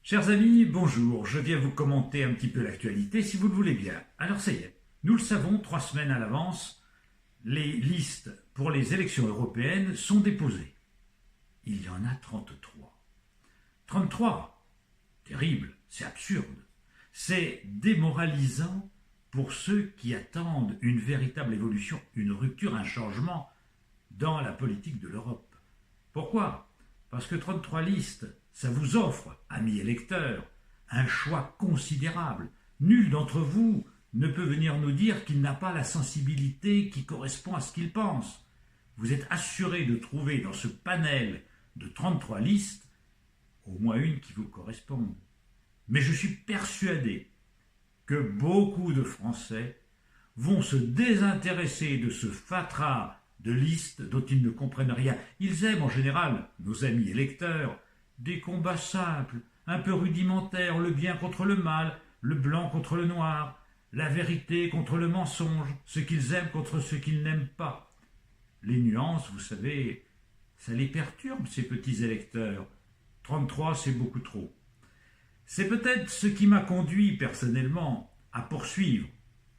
Chers amis, bonjour, je viens vous commenter un petit peu l'actualité si vous le voulez bien. Alors ça y est, nous le savons, 3 semaines à l'avance, les listes pour les élections européennes sont déposées. Il y en a 33. 33, terrible, c'est absurde. C'est démoralisant pour ceux qui attendent une véritable évolution, une rupture, un changement dans la politique de l'Europe. Pourquoi ? Parce que 33 listes, ça vous offre, amis électeurs, un choix considérable. Nul d'entre vous ne peut venir nous dire qu'il n'a pas la sensibilité qui correspond à ce qu'il pense. Vous êtes assuré de trouver dans ce panel de 33 listes au moins une qui vous corresponde. Mais je suis persuadé que beaucoup de Français vont se désintéresser de ce fatras de listes dont ils ne comprennent rien. Ils aiment en général, nos amis électeurs, des combats simples, un peu rudimentaires, le bien contre le mal, le blanc contre le noir, la vérité contre le mensonge, ce qu'ils aiment contre ce qu'ils n'aiment pas. Les nuances, vous savez, ça les perturbe, ces petits électeurs. 33, c'est beaucoup trop. C'est peut-être ce qui m'a conduit personnellement à poursuivre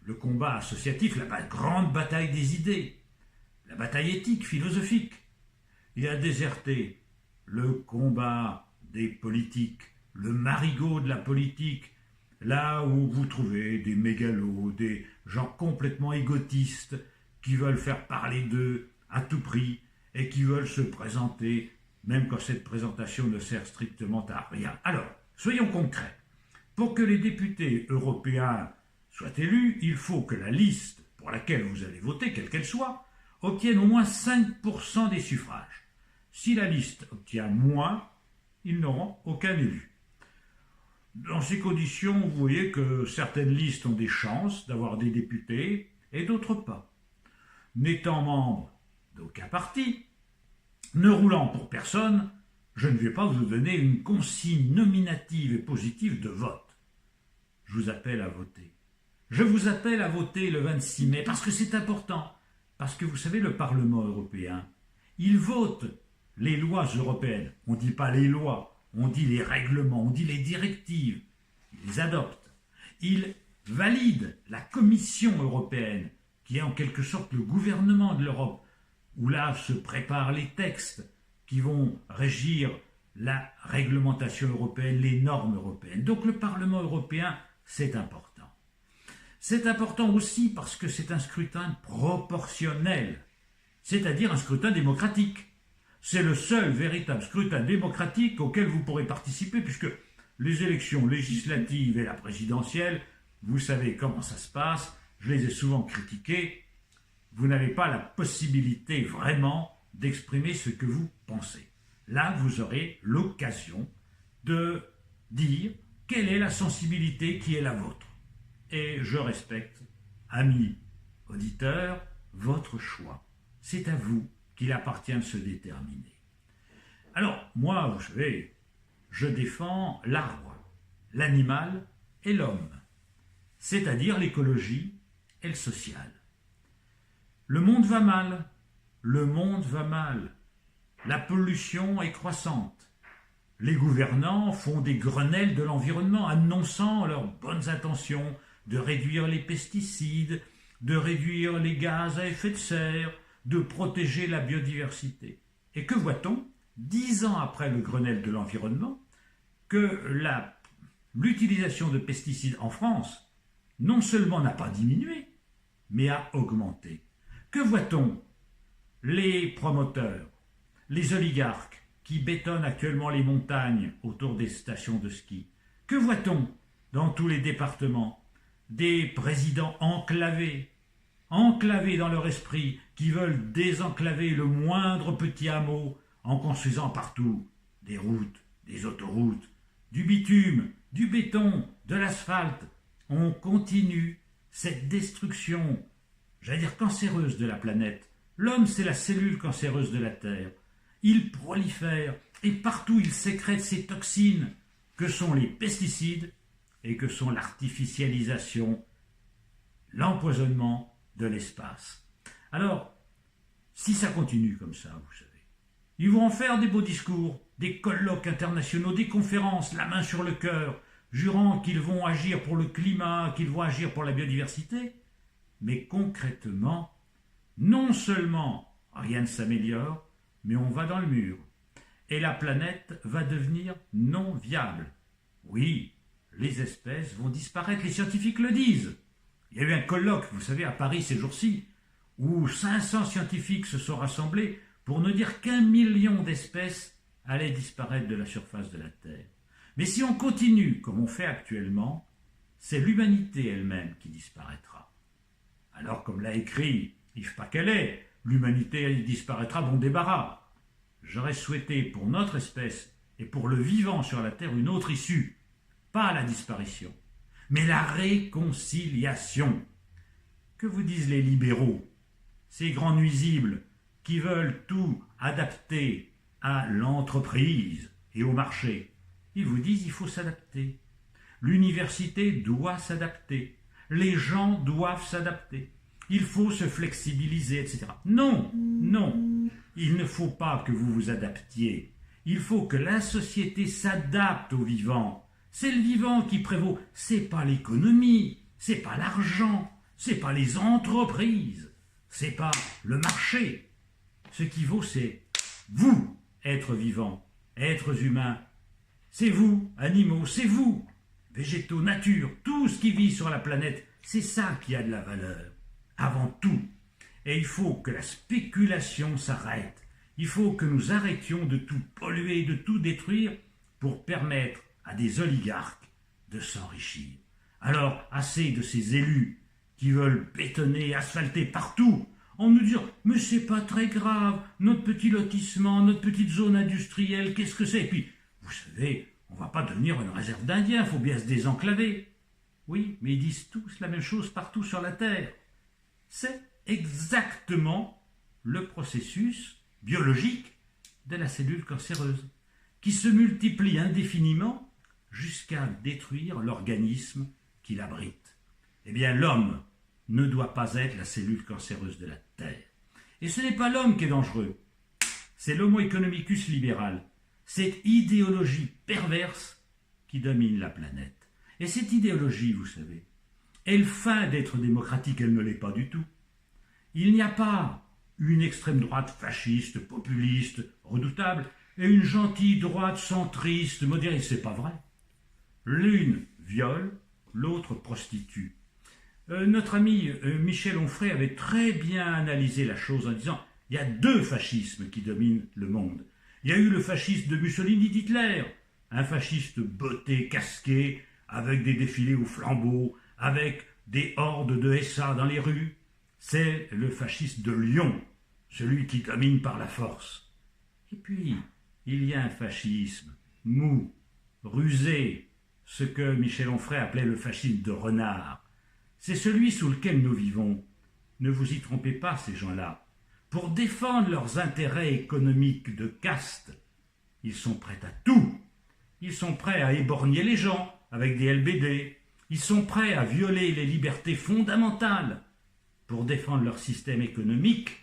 le combat associatif, la grande bataille des idées, la bataille éthique, philosophique, et à déserter le combat des politiques, le marigot de la politique, là où vous trouvez des mégalos, des gens complètement égotistes qui veulent faire parler d'eux à tout prix et qui veulent se présenter, même quand cette présentation ne sert strictement à rien. Alors, soyons concrets. Pour que les députés européens soient élus, il faut que la liste pour laquelle vous allez voter, quelle qu'elle soit, obtienne au moins 5% des suffrages. Si la liste obtient moins, ils n'auront aucun élu. Dans ces conditions, vous voyez que certaines listes ont des chances d'avoir des députés et d'autres pas. N'étant membre d'aucun parti, ne roulant pour personne, je ne vais pas vous donner une consigne nominative et positive de vote. Je vous appelle à voter. Je vous appelle à voter le 26 mai parce que c'est important. Parce que vous savez, le Parlement européen, il vote les lois européennes. On ne dit pas les lois, on dit les règlements, on dit les directives. Il les adopte. Il valide la Commission européenne, qui est en quelque sorte le gouvernement de l'Europe, où là se préparent les textes qui vont régir la réglementation européenne, les normes européennes. Donc le Parlement européen, c'est important. C'est important aussi parce que c'est un scrutin proportionnel, c'est-à-dire un scrutin démocratique. C'est le seul véritable scrutin démocratique auquel vous pourrez participer, puisque les élections législatives et la présidentielle, vous savez comment ça se passe, je les ai souvent critiquées, vous n'avez pas la possibilité vraiment d'exprimer ce que vous pensez. Là, vous aurez l'occasion de dire quelle est la sensibilité qui est la vôtre. Et je respecte, amis auditeurs, votre choix. C'est à vous qu'il appartient de se déterminer. Alors, moi, vous savez, je défends l'arbre, l'animal et l'homme, c'est-à-dire l'écologie et le social. Le monde va mal, le monde va mal. La pollution est croissante. Les gouvernants font des Grenelles de l'environnement, annonçant leurs bonnes intentions de réduire les pesticides, de réduire les gaz à effet de serre, de protéger la biodiversité. Et que voit-on, 10 ans après le Grenelle de l'environnement, que l'utilisation de pesticides en France non seulement n'a pas diminué, mais a augmenté. Que voit-on? Les promoteurs, les oligarques qui bétonnent actuellement les montagnes autour des stations de ski. Que voit-on dans tous les départements? Des présidents enclavés dans leur esprit, qui veulent désenclaver le moindre petit hameau en construisant partout des routes, des autoroutes, du bitume, du béton, de l'asphalte. On continue cette destruction, j'allais dire cancéreuse de la planète. L'homme, c'est la cellule cancéreuse de la Terre. Il prolifère et partout il sécrète ces toxines que sont les pesticides et que sont l'artificialisation, l'empoisonnement de l'espace. Alors, si ça continue comme ça, vous savez, ils vont en faire des beaux discours. des colloques internationaux, des conférences, la main sur le cœur, jurant qu'ils vont agir pour le climat, qu'ils vont agir pour la biodiversité, mais concrètement, non seulement rien ne s'améliore, mais on va dans le mur. Et la planète va devenir non viable. Oui, les espèces vont disparaître, les scientifiques le disent. Il y a eu un colloque, vous savez, à Paris ces jours-ci, où 500 scientifiques se sont rassemblés pour nous dire qu'1 million d'espèces allaient disparaître de la surface de la Terre. Mais si on continue comme on fait actuellement, c'est l'humanité elle-même qui disparaîtra. Alors, comme l'a écrit Yves Paquelet, l'humanité elle disparaîtra, bon débarras. J'aurais souhaité pour notre espèce et pour le vivant sur la Terre une autre issue, pas la disparition, mais la réconciliation. Que vous disent les libéraux, ces grands nuisibles qui veulent tout adapter à l'entreprise et au marché? Ils vous disent qu'il faut s'adapter. L'université doit s'adapter. Les gens doivent s'adapter. Il faut se flexibiliser, etc. Non, non. Il ne faut pas que vous vous adaptiez. Il faut que la société s'adapte au vivant. C'est le vivant qui prévaut. C'est pas l'économie, c'est pas l'argent, c'est pas les entreprises, c'est pas le marché. Ce qui vaut, c'est vous, êtres vivants, êtres humains. C'est vous, animaux, c'est vous, végétaux, nature, tout ce qui vit sur la planète. C'est ça qui a de la valeur, avant tout. Et il faut que la spéculation s'arrête. Il faut que nous arrêtions de tout polluer, de tout détruire pour permettre à des oligarques de s'enrichir. Alors, assez de ces élus qui veulent bétonner, asphalter partout, en nous disant « mais c'est pas très grave, notre petit lotissement, notre petite zone industrielle, qu'est-ce que c'est ?» Et puis, vous savez, on ne va pas devenir une réserve d'Indiens, il faut bien se désenclaver. Oui, mais ils disent tous la même chose partout sur la Terre. C'est exactement le processus biologique de la cellule cancéreuse, qui se multiplie indéfiniment jusqu'à détruire l'organisme qui l'abrite. Eh bien, l'homme ne doit pas être la cellule cancéreuse de la Terre. Et ce n'est pas l'homme qui est dangereux, c'est l'homo economicus libéral, cette idéologie perverse qui domine la planète. Et cette idéologie, vous savez, elle feint d'être démocratique, elle ne l'est pas du tout. Il n'y a pas une extrême droite fasciste, populiste, redoutable, et une gentille droite centriste, modérée. C'est pas vrai. L'une viole, l'autre prostitue. Notre ami Michel Onfray avait très bien analysé la chose en disant il y a deux fascismes qui dominent le monde. Il y a eu le fascisme de Mussolini d'Hitler, un fasciste botté, casqué, avec des défilés aux flambeaux, avec des hordes de SA dans les rues. C'est le fascisme de Lyon, celui qui domine par la force. Et puis, il y a un fascisme mou, rusé, ce que Michel Onfray appelait le fascisme de renard. C'est celui sous lequel nous vivons. Ne vous y trompez pas, ces gens-là. Pour défendre leurs intérêts économiques de caste, ils sont prêts à tout. Ils sont prêts à éborgner les gens avec des LBD. Ils sont prêts à violer les libertés fondamentales pour défendre leur système économique,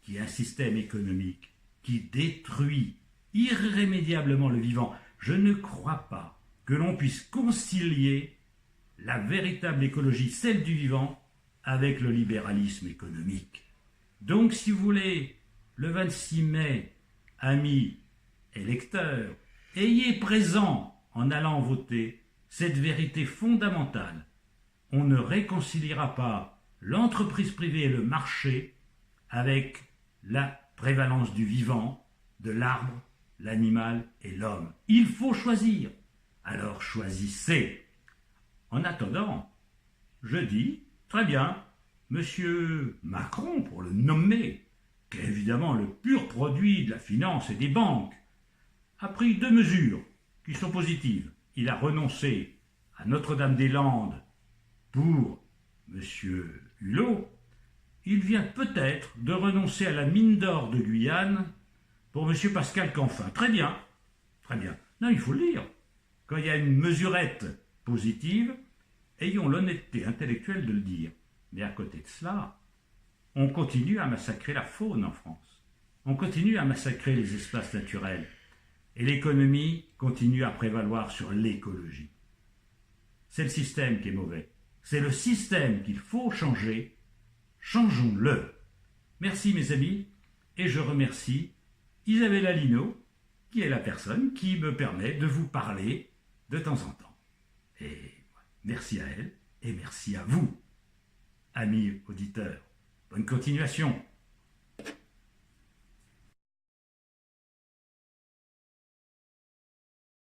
qui est un système économique qui détruit irrémédiablement le vivant. Je ne crois pas que l'on puisse concilier la véritable écologie, celle du vivant, avec le libéralisme économique. Donc, si vous voulez, le 26 mai, amis électeurs, ayez présent, en allant voter, cette vérité fondamentale. On ne réconciliera pas l'entreprise privée et le marché avec la prévalence du vivant, de l'arbre, l'animal et l'homme. Il faut choisir. Alors choisissez. En attendant, je dis, très bien, Monsieur Macron, pour le nommer, qui est évidemment le pur produit de la finance et des banques, a pris 2 mesures qui sont positives. Il a renoncé à Notre-Dame-des-Landes pour Monsieur Hulot. Il vient peut-être de renoncer à la mine d'or de Guyane pour Monsieur Pascal Canfin. Très bien, très bien. Non, il faut le dire. Quand il y a une mesurette positive, ayons l'honnêteté intellectuelle de le dire. Mais à côté de cela, on continue à massacrer la faune en France. On continue à massacrer les espaces naturels. et l'économie continue à prévaloir sur l'écologie. C'est le système qui est mauvais. C'est le système qu'il faut changer. Changeons-le. Merci mes amis, et je remercie Isabelle Alino, qui est la personne qui me permet de vous parler de temps en temps. Et merci à elle, et merci à vous, amis auditeurs. Bonne continuation.